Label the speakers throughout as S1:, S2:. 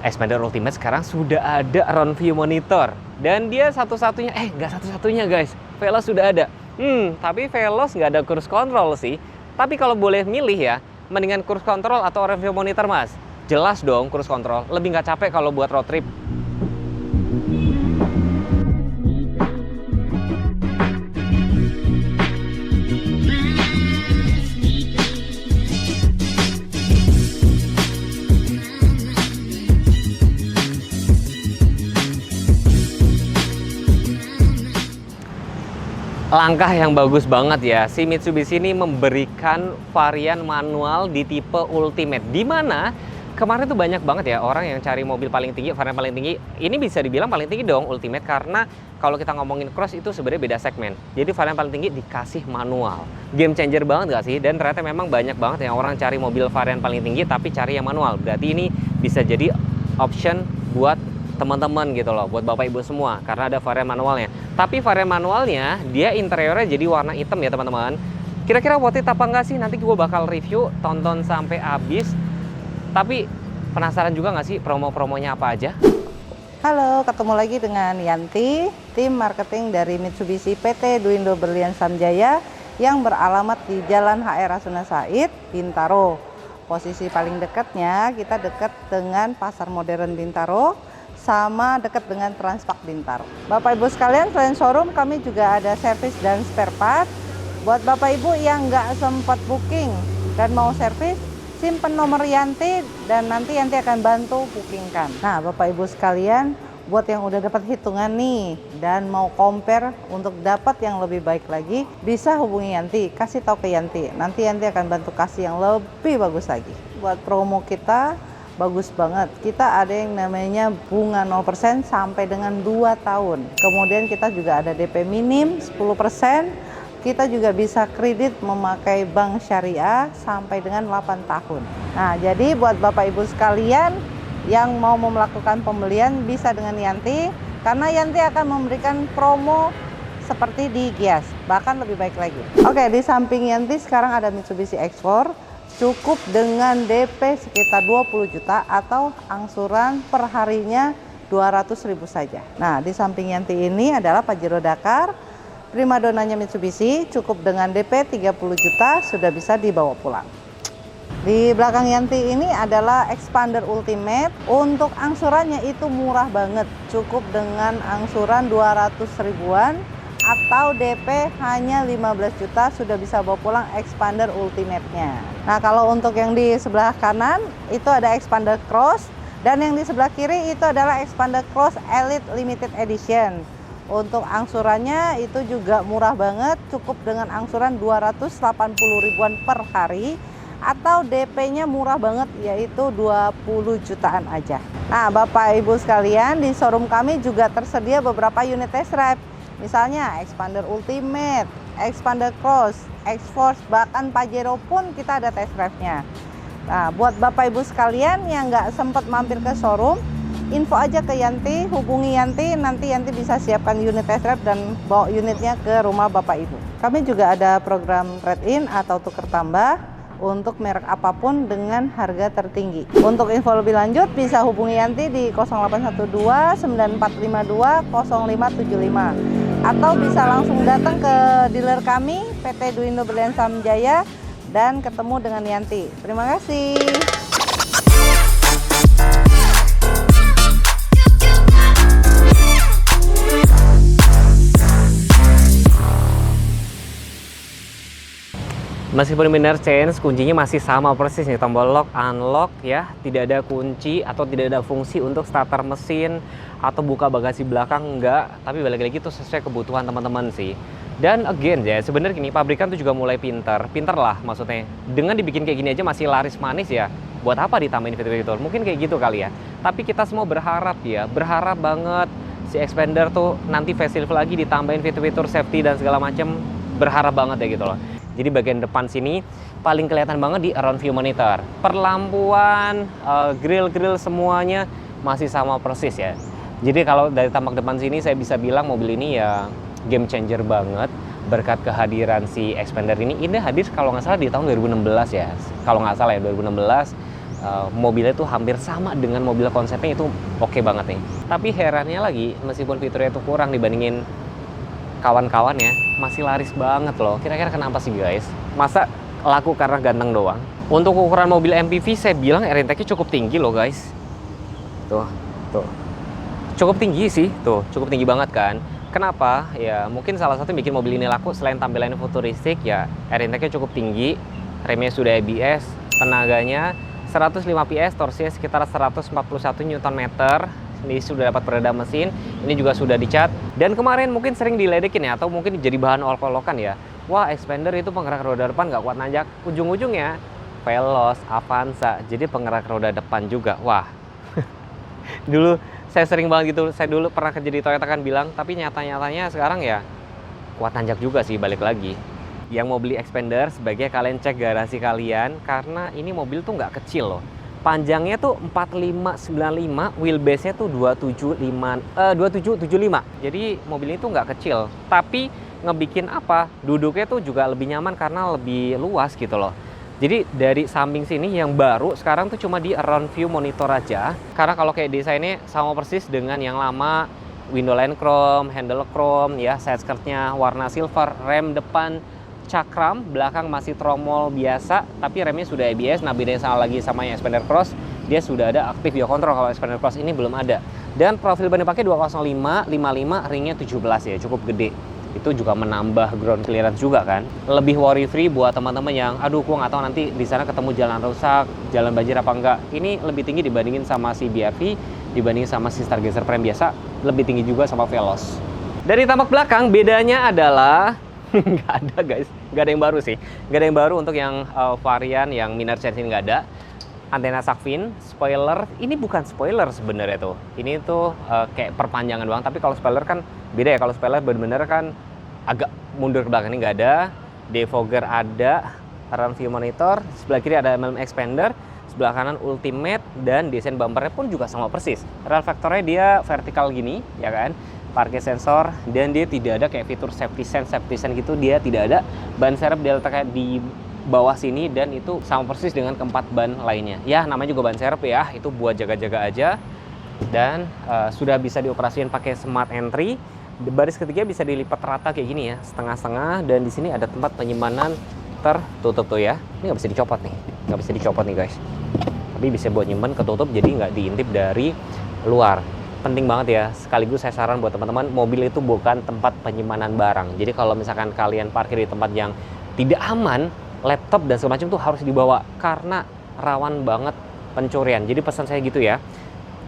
S1: Xpander Ultimate sekarang sudah ada round view monitor. Dan dia satu-satunya, nggak satu-satunya guys, Veloz sudah ada. Tapi Veloz nggak ada cruise control sih. Tapi kalau boleh milih ya, mendingan cruise control atau round view monitor mas? Jelas dong cruise control, lebih nggak capek kalau buat road trip. Langkah yang bagus banget ya, si Mitsubishi ini memberikan varian manual di tipe Ultimate. Di mana kemarin tuh banyak banget ya orang yang cari mobil paling tinggi, varian paling tinggi. Ini bisa dibilang paling tinggi dong Ultimate, karena kalau kita ngomongin cross itu sebenarnya beda segmen. Jadi varian paling tinggi dikasih manual. Game changer banget gak sih? Dan ternyata memang banyak banget yang orang cari mobil varian paling tinggi tapi cari yang manual. Berarti ini bisa jadi option buat teman-teman gitu loh, buat bapak ibu semua, karena ada varian manualnya. Tapi varian manualnya dia interiornya jadi warna hitam ya teman-teman. Kira-kira worth it apa enggak sih? Nanti gue bakal review, tonton sampai habis. Tapi penasaran juga nggak sih promo-promonya apa aja?
S2: Halo, ketemu lagi dengan Yanti, tim marketing dari Mitsubishi PT Duindo Berlian Samjaya yang beralamat di Jalan HR Rasuna Said, Bintaro. Posisi paling dekatnya kita dekat dengan Pasar Modern Bintaro, sama dekat dengan Transpak Bintaro. Bapak Ibu sekalian, selain showroom kami juga ada servis dan spare part. Buat Bapak Ibu yang nggak sempat booking dan mau servis, simpen nomor Yanti dan nanti Yanti akan bantu bookingkan. Nah Bapak Ibu sekalian, buat yang udah dapat hitungan nih dan mau compare untuk dapat yang lebih baik lagi, bisa hubungi Yanti, kasih tahu ke Yanti. Nanti Yanti akan bantu kasih yang lebih bagus lagi. Buat promo kita bagus banget. Kita ada yang namanya bunga 0% sampai dengan 2 tahun. Kemudian kita juga ada DP minim 10%. Kita juga bisa kredit memakai bank syariah sampai dengan 8 tahun. Nah, jadi buat Bapak Ibu sekalian yang mau melakukan pembelian bisa dengan Yanti, karena Yanti akan memberikan promo seperti di Gias, bahkan lebih baik lagi. Oke, di samping Yanti sekarang ada Mitsubishi X4. Cukup dengan DP sekitar 20 juta atau angsuran per harinya 200.000 saja. Nah, di samping Yanti ini adalah Pajero Dakar, primadonanya Mitsubishi, cukup dengan DP 30 juta sudah bisa dibawa pulang. Di belakang Yanti ini adalah Xpander Ultimate. Untuk angsurannya itu murah banget, cukup dengan angsuran 200 ribuan atau DP hanya 15 juta sudah bisa bawa pulang Xpander Ultimate-nya. Nah, kalau untuk yang di sebelah kanan itu ada Xpander Cross, dan yang di sebelah kiri itu adalah Xpander Cross Elite Limited Edition. Untuk angsurannya itu juga murah banget, cukup dengan angsuran 280 ribuan per hari atau DP-nya murah banget yaitu 20 jutaan aja. Nah, Bapak Ibu sekalian, di showroom kami juga tersedia beberapa unit test drive. Misalnya Xpander Ultimate, Xpander Cross, X-Force, bahkan Pajero pun kita ada test drive-nya. Nah, buat Bapak Ibu sekalian yang nggak sempat mampir ke showroom, info aja ke Yanti, hubungi Yanti, nanti Yanti bisa siapkan unit test drive dan bawa unitnya ke rumah Bapak Ibu. Kami juga ada program trade-in atau tukar tambah untuk merek apapun dengan harga tertinggi. Untuk info lebih lanjut bisa hubungi Yanti di 0812 9452 0575 atau bisa langsung datang ke dealer kami PT Duindo Berlian Samjaya dan ketemu dengan Yanti. Terima kasih.
S1: Meskipun benar change, kuncinya masih sama persis nih, tombol lock, unlock ya. Tidak ada kunci atau tidak ada fungsi untuk starter mesin atau buka bagasi belakang, enggak. Tapi balik lagi itu sesuai kebutuhan teman-teman sih. Dan again ya, sebenarnya gini, pabrikan tuh juga mulai pinter lah maksudnya. Dengan dibikin kayak gini aja masih laris manis ya. Buat apa ditambahin fitur-fitur? Mungkin kayak gitu kali ya. Tapi kita semua berharap ya, berharap banget si Xpander tuh nanti facelift lagi ditambahin fitur-fitur safety dan segala macam. Berharap banget ya gitu loh. Jadi bagian depan sini paling kelihatan banget di around view monitor. Perlampuan, grill semuanya masih sama persis ya. Jadi kalau dari tampak depan sini saya bisa bilang mobil ini ya game changer banget berkat kehadiran si Xpander ini. Ini hadir kalau nggak salah di tahun 2016 ya. Kalau nggak salah ya 2016. mobilnya tuh hampir sama dengan mobil konsepnya, itu oke banget nih. Tapi herannya lagi, meskipun fiturnya itu kurang dibandingin kawan-kawannya, masih laris banget loh. Kira-kira kenapa sih guys? Masa laku karena ganteng doang? Untuk ukuran mobil MPV saya bilang air intake-nya cukup tinggi loh guys. Tuh. Cukup tinggi sih, tuh cukup tinggi banget kan. Kenapa? Ya mungkin salah satu yang bikin mobil ini laku selain tampilannya futuristik, ya air intake-nya cukup tinggi, remnya sudah ABS, tenaganya 105 PS, torsinya sekitar 141 Nm. Ini sudah dapat peredam mesin, ini juga sudah dicat. Dan kemarin mungkin sering diledekin ya, atau mungkin jadi bahan olok-olokan ya. Wah, Xpander itu penggerak roda depan nggak kuat nanjak. Ujung-ujungnya Veloz, Avanza, jadi penggerak roda depan juga. Wah, dulu saya sering banget gitu. Saya dulu pernah kerja di Toyota kan bilang, tapi nyata-nyatanya sekarang ya kuat nanjak juga sih, balik lagi. Yang mau beli Xpander, sebaiknya kalian cek garasi kalian, karena ini mobil tuh nggak kecil loh. Panjangnya tuh 4595, wheelbase-nya tuh 2775. Jadi mobil ini tuh nggak kecil, tapi ngebikin apa? Duduknya tuh juga lebih nyaman karena lebih luas gitu loh. Jadi dari samping sini yang baru sekarang tuh cuma di around view monitor aja. Karena kalau kayak desainnya sama persis dengan yang lama, window line chrome, handle chrome, ya side skirtnya warna silver, rem depan cakram, belakang masih tromol biasa, tapi remnya sudah ABS. Nah bedanya sama yang Xpander Cross, dia sudah ada active yaw control. Kalau Xpander Cross ini belum ada. Dan profil ban dipakai 205, 55, ringnya 17 ya, cukup gede. Itu juga menambah ground clearance juga kan. Lebih worry free buat teman-teman yang aduh gua nggak tahu nanti di sana ketemu jalan rusak, jalan banjir apa enggak. Ini lebih tinggi dibandingin sama si BRV, dibandingin sama si Stargazer Prime biasa, lebih tinggi juga sama Veloz. Dari tampak belakang bedanya adalah nggak ada guys, nggak ada yang baru sih, nggak ada yang baru untuk yang varian yang minor change ini nggak ada. Antena shark fin, spoiler ini bukan spoiler sebenarnya tuh, ini tuh kayak perpanjangan doang. Tapi kalau spoiler kan beda ya, kalau spoiler benar-benar kan agak mundur ke belakang. Ini nggak ada. Defogger ada, around view monitor, sebelah kiri ada MLM Xpander, sebelah kanan Ultimate, dan desain bumpernya pun juga sama persis. Rail factornya dia vertikal gini ya kan, parkir sensor, dan dia tidak ada kayak fitur safety sense gitu, dia tidak ada. Ban serep dia letakkan di bawah sini, dan itu sama persis dengan keempat ban lainnya. Ya namanya juga ban serep ya, itu buat jaga-jaga aja. Dan sudah bisa dioperasikan pakai smart entry. Baris ketiga bisa dilipat rata kayak gini ya, setengah-setengah, dan di sini ada tempat penyimpanan tertutup tuh ya. Ini nggak bisa dicopot nih, nggak bisa dicopot nih guys. Tapi bisa buat nyimpen ketutup, jadi nggak diintip dari luar. Penting banget ya, sekaligus saya saran buat teman-teman, mobil itu bukan tempat penyimpanan barang. Jadi kalau misalkan kalian parkir di tempat yang tidak aman, laptop dan segala macam tuh harus dibawa, karena rawan banget pencurian. Jadi pesan saya gitu ya,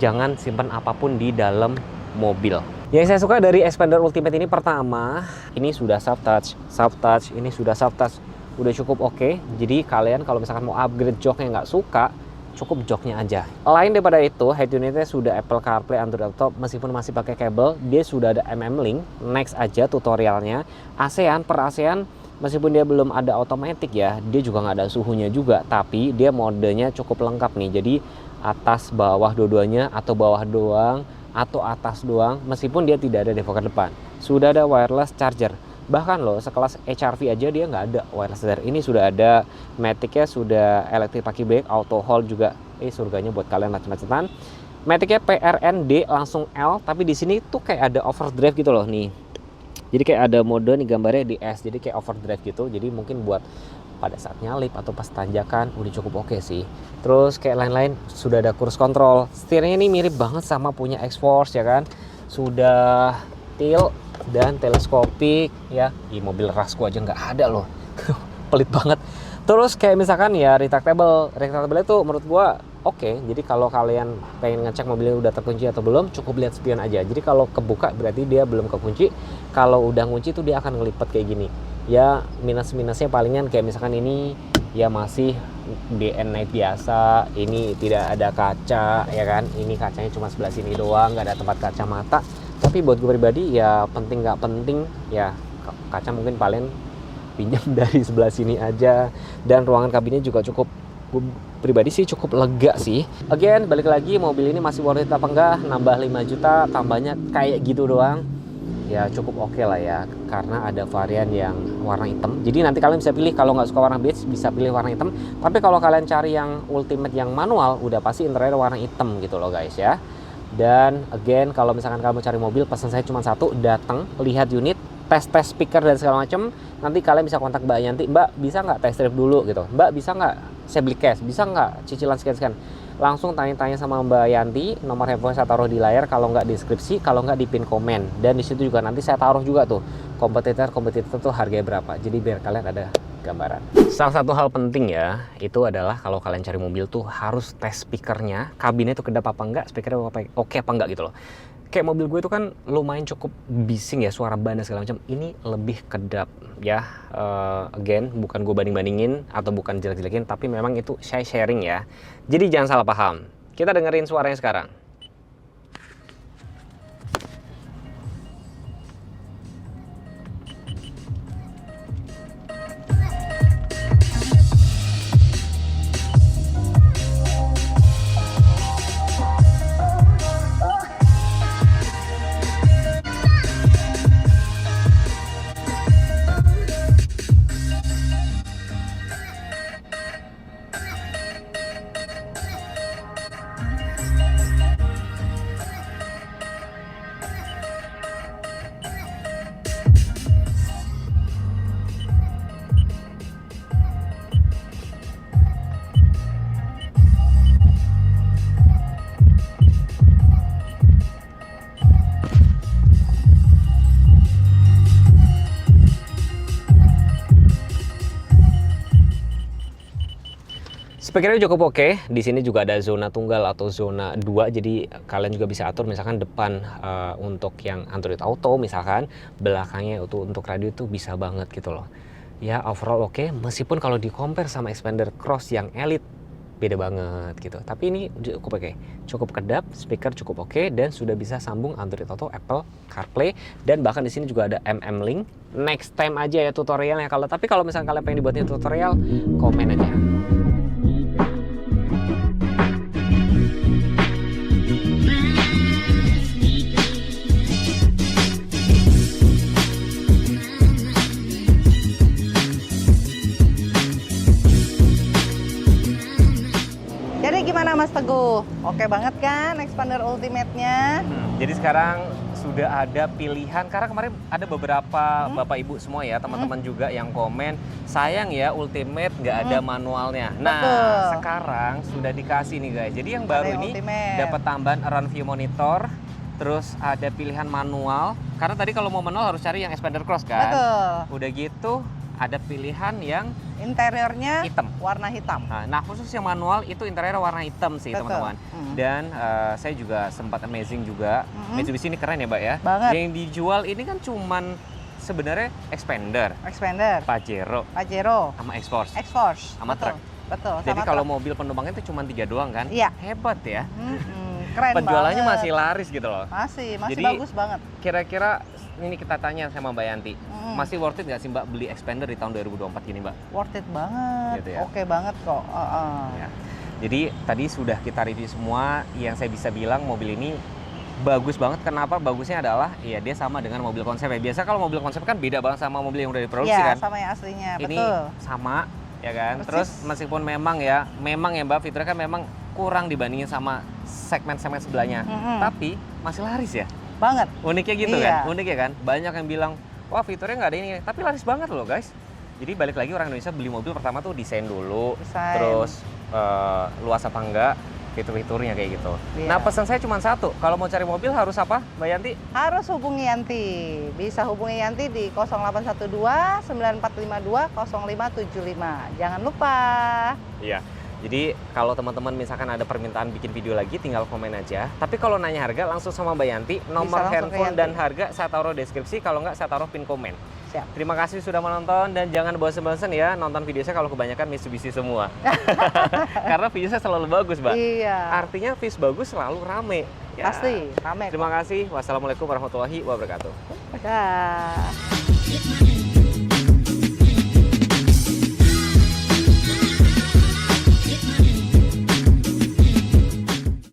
S1: jangan simpan apapun di dalam mobil. Yang saya suka dari Xpander Ultimate ini, pertama, ini sudah soft touch, ini sudah soft touch, udah cukup oke. Jadi kalian kalau misalkan mau upgrade joknya nggak suka, cukup joknya aja. Lain daripada itu, head unitnya sudah Apple CarPlay, Android Auto, meskipun masih pakai kabel, dia sudah ada MM-Link. Next aja tutorialnya. ASEAN, per ASEAN, meskipun dia belum ada otomatis ya, dia juga nggak ada suhunya juga, tapi dia modenya cukup lengkap nih. Jadi atas bawah dua-duanya, atau bawah doang, atau atas doang, meskipun dia tidak ada defogger depan. Sudah ada wireless charger. Bahkan loh, sekelas HR-V aja dia nggak ada wireless charger. Ini sudah ada, Matic-nya sudah electric parking brake, auto hold juga. Surganya buat kalian macet-macetan. Matic-nya PRN-D langsung L, tapi di sini tuh kayak ada overdrive gitu loh nih. Jadi kayak ada mode nih, gambarnya di S, jadi kayak overdrive gitu. Jadi mungkin buat pada saat nyalip atau pas tanjakan udah cukup oke sih. Terus kayak lain-lain sudah ada cruise control. Setirnya ini mirip banget sama punya X-Force ya kan. Sudah tilt dan teleskopik ya. Di mobil Rasco aja nggak ada loh. Pelit banget. Terus kayak misalkan ya retractable itu menurut gua oke. Jadi kalau kalian pengen ngecek mobilnya udah terkunci atau belum, cukup lihat spion aja. Jadi kalau kebuka berarti dia belum kekunci. Kalau udah ngunci tuh dia akan ngelipet kayak gini. Ya minus-minusnya palingan kayak misalkan ini ya masih DN night biasa, ini tidak ada kaca ya kan. Ini kacanya cuma sebelah sini doang, nggak ada tempat kacamata. Tapi buat gue pribadi ya penting nggak penting ya, kaca mungkin paling pinjam dari sebelah sini aja. Dan ruangan kabinnya juga cukup, gue pribadi sih cukup lega sih. Again, balik lagi, mobil ini masih worth it apa enggak? Nambah 5 juta, tambahnya kayak gitu doang. ya cukup oke lah ya, karena ada varian yang warna hitam. Jadi nanti kalian bisa pilih, kalau nggak suka warna beige bisa pilih warna hitam. Tapi kalau kalian cari yang ultimate yang manual, udah pasti interior warna hitam gitu loh guys ya. Dan again, kalau misalkan kamu cari mobil, pesan saya cuma satu, datang, lihat unit, tes speaker dan segala macam. Nanti kalian bisa kontak Mbak Yanti, Mbak bisa nggak test drive dulu gitu, Mbak bisa nggak saya beli cash, bisa nggak cicilan sekian-sekian. Langsung tanya-tanya sama Mbak Yanti, nomor handphone saya taruh di layar, kalau nggak di deskripsi, kalau nggak di pin komen. Dan di situ juga nanti saya taruh juga tuh kompetitor tuh harganya berapa. Jadi biar kalian ada gambaran. Salah satu hal penting ya, itu adalah kalau kalian cari mobil tuh harus tes speakernya, kabinnya tuh kedap apa enggak, speakernya oke apa enggak gitu loh. Kayak mobil gue itu kan lumayan cukup bising ya, suara ban dan segala macam. Ini lebih kedap ya. Again, bukan gue banding-bandingin atau bukan jelek-jelekin, tapi memang itu saya sharing ya. Jadi jangan salah paham. Kita dengerin suaranya sekarang. Speakernya cukup oke. Di sini juga ada zona tunggal atau zona 2. Jadi kalian juga bisa atur misalkan depan untuk yang Android Auto misalkan, belakangnya itu untuk radio itu bisa banget gitu loh. Ya overall oke, meskipun kalau di compare sama Xpander Cross yang Elite beda banget gitu. Tapi ini cukup oke. Cukup kedap, speaker cukup oke, dan sudah bisa sambung Android Auto, Apple CarPlay, dan bahkan di sini juga ada MM-Link. Next time aja ya tutorialnya. Tapi kalau misalnya kalian pengen dibuatnya tutorial, komen aja.
S2: Jadi gimana Mas Teguh? Oke banget kan Xpander Ultimate-nya?
S1: Jadi sekarang sudah ada pilihan, karena kemarin ada beberapa Bapak Ibu semua ya, teman-teman juga yang komen, sayang ya Ultimate nggak ada manualnya. Nah,
S2: Betul.
S1: sekarang sudah dikasih nih guys. Jadi yang baru ini
S2: Ultimate.
S1: dapat tambahan run view monitor, terus ada pilihan manual, karena tadi kalau mau manual harus cari yang Xpander Cross kan.
S2: Betul.
S1: Udah gitu ada pilihan yang
S2: Interiornya
S1: hitam.
S2: warna hitam.
S1: Nah, khusus yang manual itu interior warna hitam sih
S2: Betul.
S1: teman-teman. Dan saya juga sempat amazing juga. Mitsubishi ini keren ya Mbak ya.
S2: Banget.
S1: Yang dijual ini kan cuman sebenarnya Xpander, Pajero, sama X-Force.
S2: X-Force.
S1: Sama
S2: Betul.
S1: truk.
S2: Betul.
S1: Jadi
S2: sama
S1: kalau
S2: truk.
S1: mobil penumpangnya itu cuma 3 doang kan?
S2: Iya.
S1: Hebat ya.
S2: Keren
S1: Penjualannya
S2: banget.
S1: masih laris gitu loh.
S2: Masih
S1: Jadi,
S2: bagus banget.
S1: Kira-kira ini kita tanya sama Mbak Yanti, masih worth it nggak sih Mbak beli Xpander di tahun 2024 gini Mbak?
S2: Worth it banget.
S1: Gitu ya.
S2: Oke banget kok.
S1: Ya. Jadi tadi sudah kita review semua, yang saya bisa bilang mobil ini bagus banget. Kenapa bagusnya adalah ya dia sama dengan mobil konsep ya. Biasa kalau mobil konsep kan beda banget sama mobil yang udah diproduksi
S2: Iya,
S1: kan.
S2: sama yang aslinya.
S1: Ini
S2: Betul.
S1: sama ya kan.
S2: Persis.
S1: Terus meskipun memang ya Mbak, fiturnya kan memang kurang dibandingin sama segmen-segmen sebelahnya. Tapi masih laris ya.
S2: Banget.
S1: Uniknya gitu
S2: Iya.
S1: kan. Unik ya kan. Banyak yang bilang, "Wah, fiturnya nggak ada ini." Tapi laris banget loh, guys. Jadi balik lagi orang Indonesia beli mobil pertama tuh desain dulu,
S2: Desain.
S1: terus luas apa enggak, fitur-fiturnya kayak gitu.
S2: Iya.
S1: Nah, pesan saya cuma satu, kalau mau cari mobil harus apa, Mbak Yanti?
S2: Harus hubungi Yanti. Bisa hubungi Yanti di 0812 9452 0575. Jangan lupa.
S1: Iya. Jadi kalau teman-teman misalkan ada permintaan bikin video lagi, tinggal komen aja. Tapi kalau nanya harga langsung sama Mbak Yanti, nomor
S2: langsung ke
S1: handphone
S2: Yanti.
S1: dan harga saya taruh deskripsi, kalau nggak saya taruh pin komen.
S2: Siap.
S1: Terima kasih sudah menonton, dan jangan bosan-bosan ya nonton video saya kalau kebanyakan Mitsubishi semua. Karena video saya selalu bagus, Mbak.
S2: Iya.
S1: Artinya vis bagus selalu rame. Ya.
S2: Pasti rame.
S1: Terima kasih. Wassalamualaikum warahmatullahi wabarakatuh.
S2: Dah.